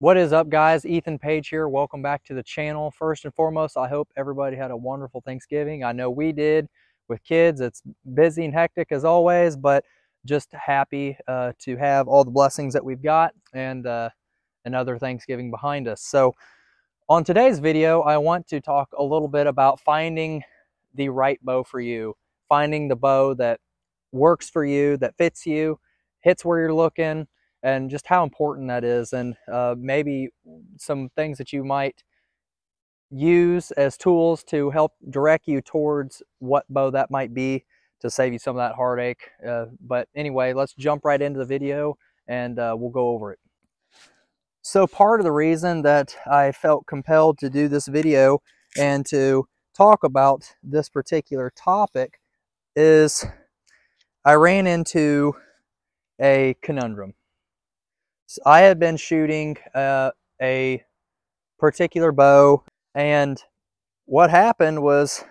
What is up, guys? Ethan Page here. Welcome back to the channel. First and foremost, I hope everybody had a wonderful Thanksgiving. I know we did with kids. It's busy and hectic as always, but just happy to have all the blessings that we've got and another Thanksgiving behind us. So on today's video, I want to talk a little bit about finding the right bow for you, finding the bow that works for you, that fits you, hits where you're looking, and just how important that is, and maybe some things that you might use as tools to help direct you towards what bow that might be to save you some of that heartache. But anyway, let's jump right into the video and we'll go over it. So part of the reason that I felt compelled to do this video and to talk about this particular topic is I ran into a conundrum. I had been shooting a particular bow, and what happened was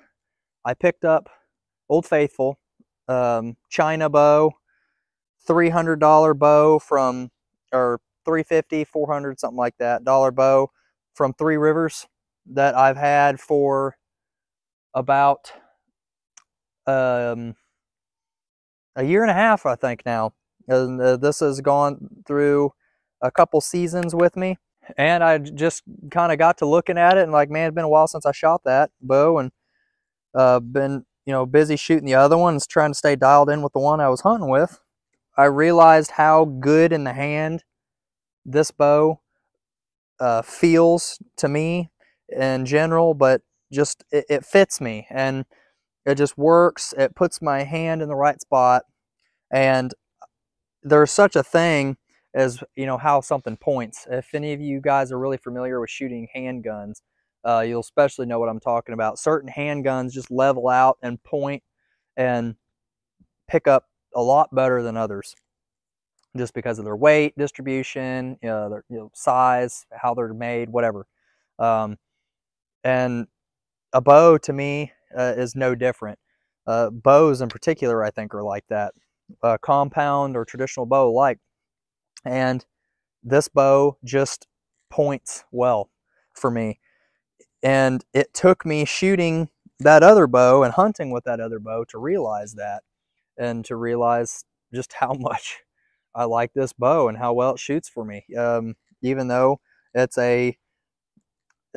I picked up Old Faithful China bow, $300 bow from, or $350, $400, something like that, bow from Three Rivers that I've had for about a year and a half, I think now. And this has gone through a couple seasons with me, and I just kind of got to looking at it and like, man, it's been a while since I shot that bow, and been busy shooting the other ones, trying to stay dialed in with the one I was hunting with. I realized how good in the hand this bow feels to me in general, but just it fits me and it just works. It puts my hand in the right spot, and there's such a thing as how something points. If any of you guys are really familiar with shooting handguns, you'll especially know what I'm talking about. Certain handguns just level out and point and pick up a lot better than others, just because of their weight distribution, their size, how they're made, whatever. And a bow to me is no different. Bows in particular, I think, are like that. Compound or traditional bow alike. And this bow just points well for me. And it took me shooting that other bow and hunting with that other bow to realize that, and to realize just how much I like this bow and how well it shoots for me. Even though it's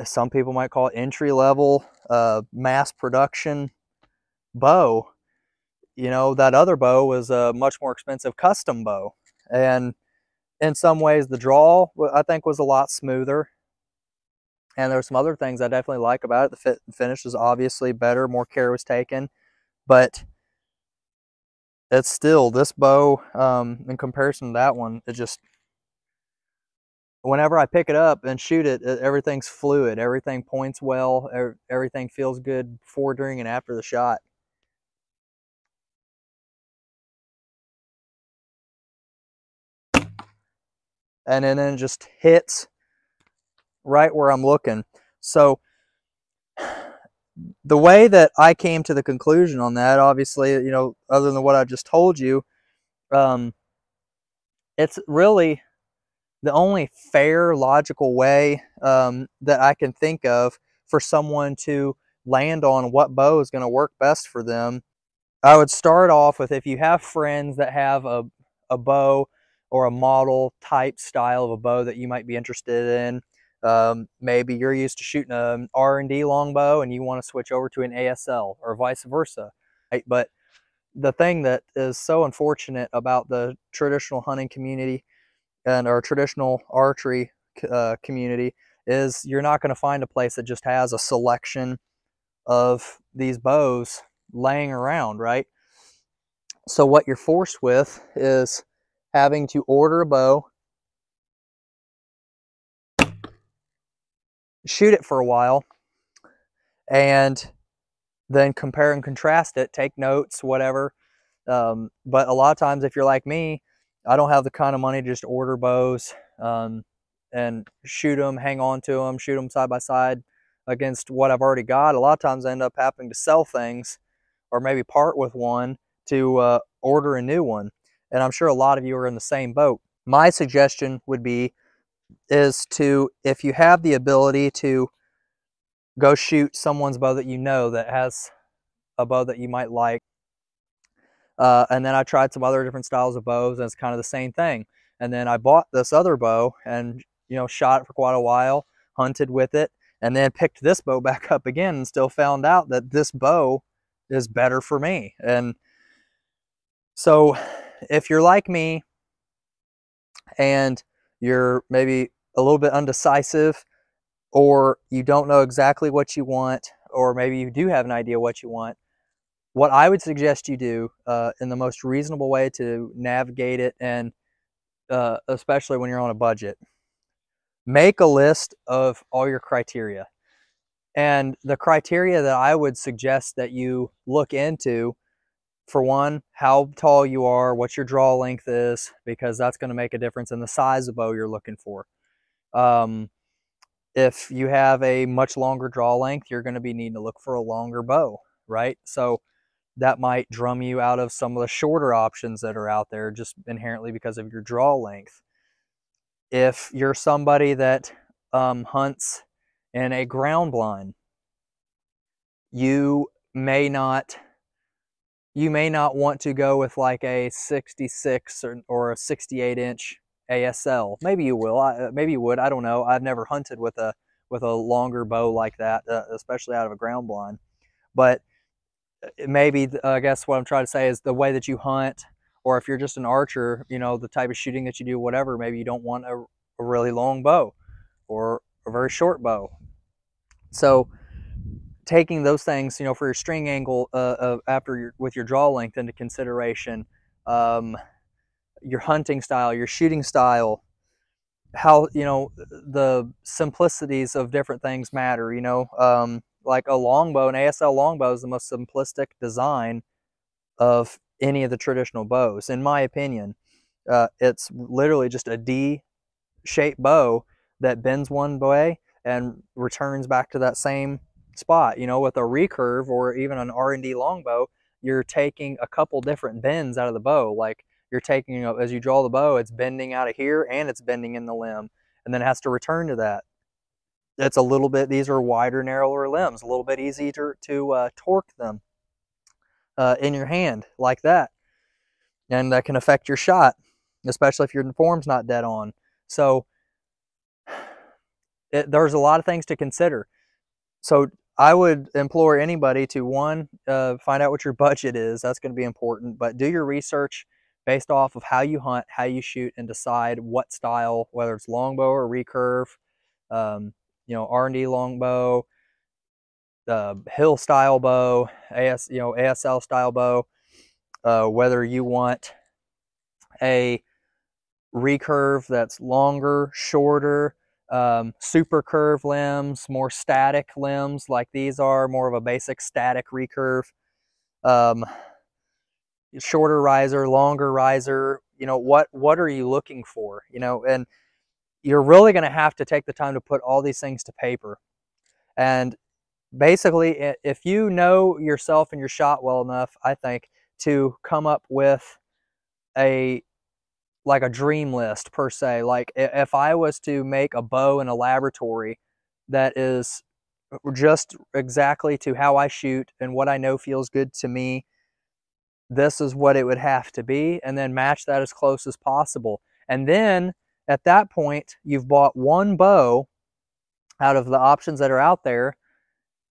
some people might call it entry-level mass production bow, that other bow was a much more expensive custom bow. And in some ways, the draw, I think, was a lot smoother. And there's some other things I definitely like about it. The fit and finish is obviously better, more care was taken. But it's still, this bow, in comparison to that one, it just, whenever I pick it up and shoot it, everything's fluid. Everything points well. Everything feels good before, during, and after the shot. And then it just hits right where I'm looking. So the way that I came to the conclusion on that, obviously, other than what I just told you, it's really the only fair, logical way that I can think of for someone to land on what bow is going to work best for them. I would start off with, if you have friends that have a bow or a model type style of a bow that you might be interested in. Maybe you're used to shooting an R&D longbow and you want to switch over to an ASL, or vice versa. Right? But the thing that is so unfortunate about the traditional hunting community and our traditional archery community is you're not going to find a place that just has a selection of these bows laying around, right? So what you're forced with is having to order a bow, shoot it for a while, and then compare and contrast it, take notes, whatever. But a lot of times, if you're like me, I don't have the kind of money to just order bows and shoot them, hang on to them, shoot them side by side against what I've already got. A lot of times I end up having to sell things, or maybe part with one to order a new one. And I'm sure a lot of you are in the same boat. My suggestion would be is to, if you have the ability to go shoot someone's bow that you know that has a bow that you might like. And then I tried some other different styles of bows, and it's kind of the same thing. And then I bought this other bow and, you know, shot it for quite a while, hunted with it, and then picked this bow back up again and still found out that this bow is better for me. And so if you're like me and you're maybe a little bit undecisive, or you don't know exactly what you want, or maybe you do have an idea what you want, what I would suggest you do in the most reasonable way to navigate it, and especially when you're on a budget, make a list of all your criteria. And the criteria that I would suggest that you look into, for one, how tall you are, what your draw length is, because that's going to make a difference in the size of bow you're looking for. If you have a much longer draw length, you're going to be needing to look for a longer bow, right? So that might drum you out of some of the shorter options that are out there just inherently because of your draw length. If you're somebody that hunts in a ground blind, you may not want to go with like a 66 or a 68 inch ASL. Maybe you will. Maybe you would. I don't know. I've never hunted with a longer bow like that, especially out of a ground blind. But maybe, I guess what I'm trying to say is the way that you hunt, or if you're just an archer, you know, the type of shooting that you do, whatever, maybe you don't want a really long bow or a very short bow. So taking those things, you know, for your string angle with your draw length into consideration, your hunting style, your shooting style, how, you know, the simplicities of different things matter, you know, like a longbow, an ASL longbow is the most simplistic design of any of the traditional bows, in my opinion. It's literally just a D-shaped bow that bends one way and returns back to that same spot. You know, with a recurve or even an R&D longbow, you're taking a couple different bends out of the bow. Like you're taking, you know, as you draw the bow, it's bending out of here and it's bending in the limb, and then it has to return to that. It's a little bit, these are wider, narrower limbs, a little bit easier to torque them in your hand like that. And that can affect your shot, especially if your form's not dead on. So there's a lot of things to consider. So I would implore anybody to, one, find out what your budget is. That's going to be important. But do your research based off of how you hunt, how you shoot, and decide what style, whether it's longbow or recurve, you know, R&D longbow, hill style bow, ASL style bow, whether you want a recurve that's longer, shorter, super curve limbs, more static limbs like these are, more of a basic static recurve, shorter riser, longer riser. You know, what are you looking for? You know, and you're really going to have to take the time to put all these things to paper. And basically, if you know yourself and your shot well enough, I think, to come up with like a dream list per se. Like if I was to make a bow in a laboratory that is just exactly to how I shoot and what I know feels good to me, this is what it would have to be, and then match that as close as possible. And then at that point, you've bought one bow out of the options that are out there.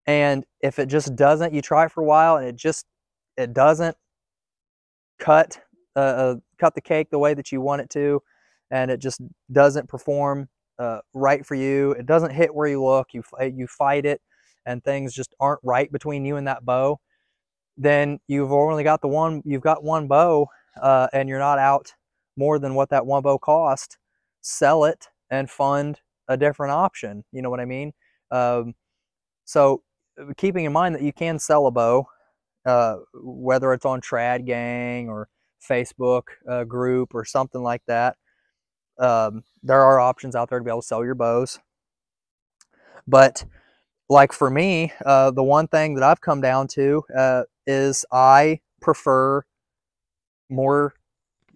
And if it just doesn't, you try it for a while and it doesn't cut the cake the way that you want it to, and it just doesn't perform right for you, it doesn't hit where you look, you fight it, and things just aren't right between you and that bow, then you've got one bow, and you're not out more than what that one bow cost. Sell it and fund a different option. You know what I mean? So keeping in mind that you can sell a bow, whether it's on Trad Gang or Facebook group or something like that, there are options out there to be able to sell your bows. But like for me, the one thing that I've come down to is I prefer more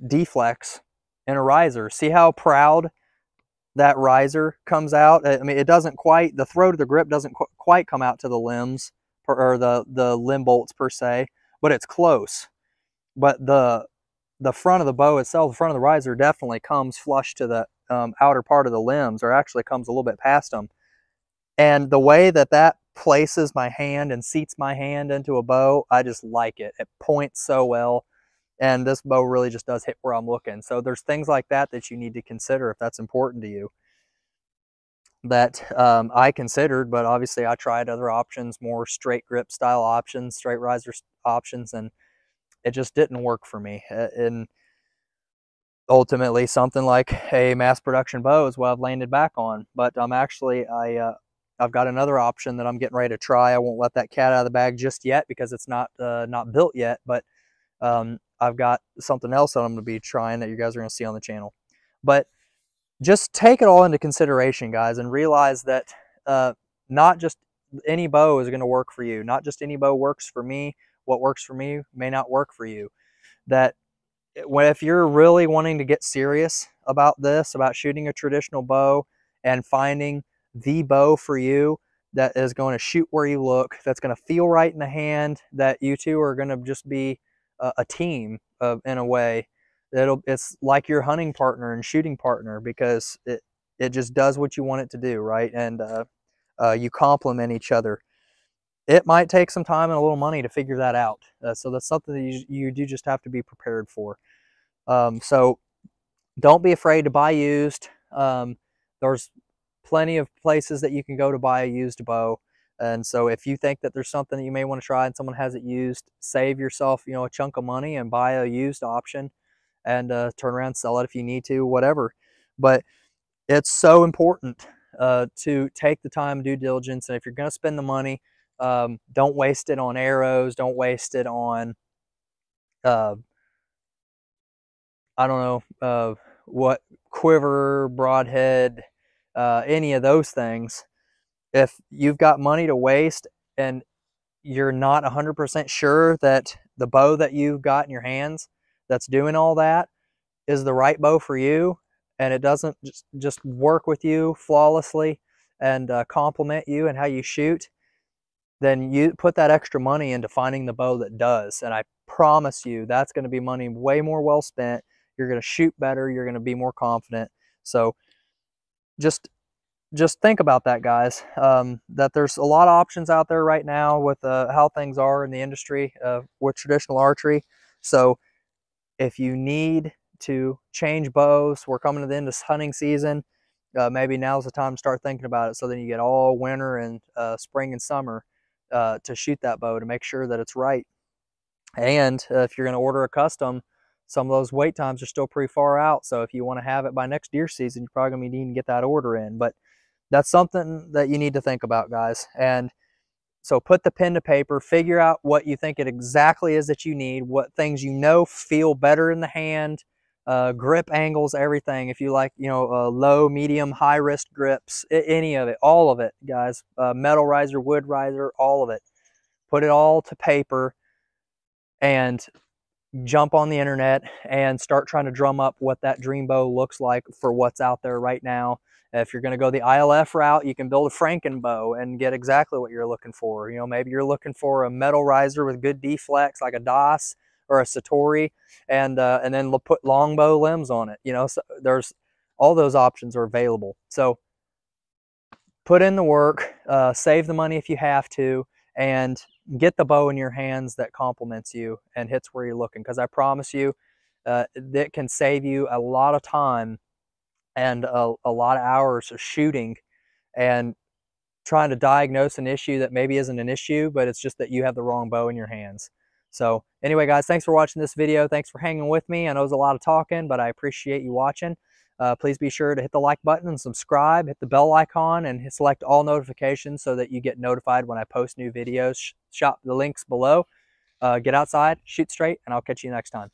deflex in a riser. See how proud that riser comes out. I mean, it doesn't quite, the throat of the grip doesn't quite come out to the limbs, or the limb bolts per se, but it's close. But the front of the bow itself, the front of the riser definitely comes flush to the outer part of the limbs, or actually comes a little bit past them. And the way that that places my hand and seats my hand into a bow, I just like it. It points so well. And this bow really just does hit where I'm looking. So there's things like that that you need to consider if that's important to you, that I considered, but obviously I tried other options, more straight grip style options, straight riser options, and it just didn't work for me. And ultimately something like a mass production bow is what I've landed back on. But I've got another option that I'm getting ready to try. I won't let that cat out of the bag just yet because it's not built yet, but I've got something else that I'm going to be trying that you guys are going to see on the channel. But just take it all into consideration, guys, and realize that not just any bow is going to work for you. Not just any bow works for me. What works for me may not work for you. That if you're really wanting to get serious about this, about shooting a traditional bow and finding the bow for you that is going to shoot where you look, that's going to feel right in the hand, that you two are going to just be a team in a way. It's like your hunting partner and shooting partner, because it just does what you want it to do, right? And you complement each other. It might take some time and a little money to figure that out. So that's something that you do just have to be prepared for. So don't be afraid to buy used. There's plenty of places that you can go to buy a used bow. And so if you think that there's something that you may want to try and someone has it used, save yourself, a chunk of money and buy a used option, and turn around and sell it if you need to, whatever. But it's so important to take the time, due diligence, and if you're going to spend the money, don't waste it on arrows. Don't waste it on, I don't know, what, quiver, broadhead, any of those things. If you've got money to waste and you're not 100% sure that the bow that you've got in your hands that's doing all that is the right bow for you, and it doesn't just work with you flawlessly and complement you and how you shoot, then you put that extra money into finding the bow that does. And I promise you that's going to be money way more well spent. You're going to shoot better. You're going to be more confident. So just think about that, guys, that there's a lot of options out there right now with how things are in the industry with traditional archery. So if you need to change bows, we're coming to the end of hunting season, maybe now's the time to start thinking about it, so then you get all winter and spring and summer to shoot that bow, to make sure that it's right. And if you're going to order a custom, some of those wait times are still pretty far out. So if you want to have it by next deer season, you're probably going to be needing to get that order in. But that's something that you need to think about, guys. And so put the pen to paper, figure out what you think it exactly is that you need, what things feel better in the hand, grip angles, everything. If you like, low, medium, high wrist grips, any of it, all of it, guys. Metal riser, wood riser, all of it. Put it all to paper and jump on the internet and start trying to drum up what that dream bow looks like for what's out there right now. If you're going to go the ILF route, you can build a Franken bow and get exactly what you're looking for. Maybe you're looking for a metal riser with good deflex, like a DOS or a Satori, and then put longbow limbs on it. So there's all those options are available. So put in the work, save the money if you have to, and get the bow in your hands that complements you and hits where you're looking. Because I promise you, that can save you a lot of time and a lot of hours of shooting and trying to diagnose an issue that maybe isn't an issue, but it's just that you have the wrong bow in your hands. So anyway, guys, thanks for watching this video. Thanks for hanging with me. I know it was a lot of talking, but I appreciate you watching. Please be sure to hit the like button and subscribe, hit the bell icon, and select all notifications so that you get notified when I post new videos. Shop the links below. Get outside, shoot straight, and I'll catch you next time.